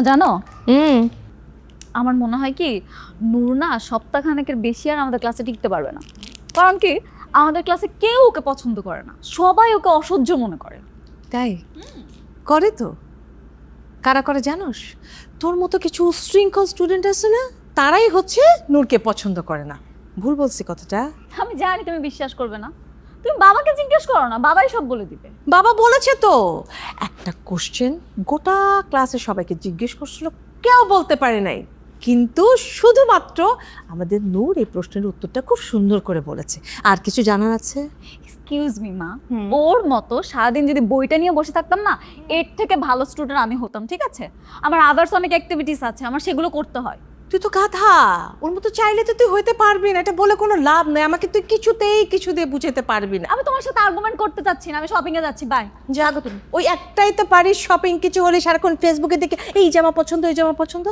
জানো হুম। আমার মনে হয় কি নূর না সপ্তাহখানেকের বেশি আর আমাদের ক্লাসে টিকতে পারবে না। কারণ কি আমাদের ক্লাসে কেউ ওকে পছন্দ করে না, সবাই ওকে অসহ্য মনে করে। তাই করে তো, কারা করে জানোস? তোর মতো কিছু উশৃঙ্খল স্টুডেন্ট আছে না, তারাই হচ্ছে নূরকে পছন্দ করে না। ভুল বলছি কথাটা? আমি জানি তুমি বিশ্বাস করবে না, তুমি বাবাকে জিজ্ঞেস করো না, বাবাই সব বলে দিবে। বাবা বলেছে তো, একটা কোশ্চেন গোটা ক্লাসে সবাইকে জিজ্ঞেস করছিল, কেউ বলতে পারে নাই, কিন্তু শুধুমাত্র আমাদের নূর এই প্রশ্নের উত্তরটা খুব সুন্দর করে বলেছে। আর কিছু জানার আছে? এক্সকিউজ মি মা, ওর মতো সারাদিন যদি বইটা নিয়ে বসে থাকতাম না, এর থেকে ভালো স্টুডেন্ট আমি হতাম। ঠিক আছে, আমার আদার্স অনেক অ্যাক্টিভিটিস আছে, আমার সেগুলো করতে হয়। তুই তো গাধা, ওর মতো চাইলে তো তুই হইতে পারবি না, এটা বলে কোনো লাভ নেই। আমাকে তুই কিছুতেই কিছু দিয়ে বুঝাতে পারবি না। আমি তোমার সাথে আর্গুমেন্ট করতে চাচ্ছি না, আমি শপিং এ যাচ্ছি, বাই। জাগো তুমি, ওই একটাই তো পারিস শপিং, কিছু হলে সারাক্ষণ ফেসবুকে দেখে এই জামা পছন্দ, এই জামা পছন্দ।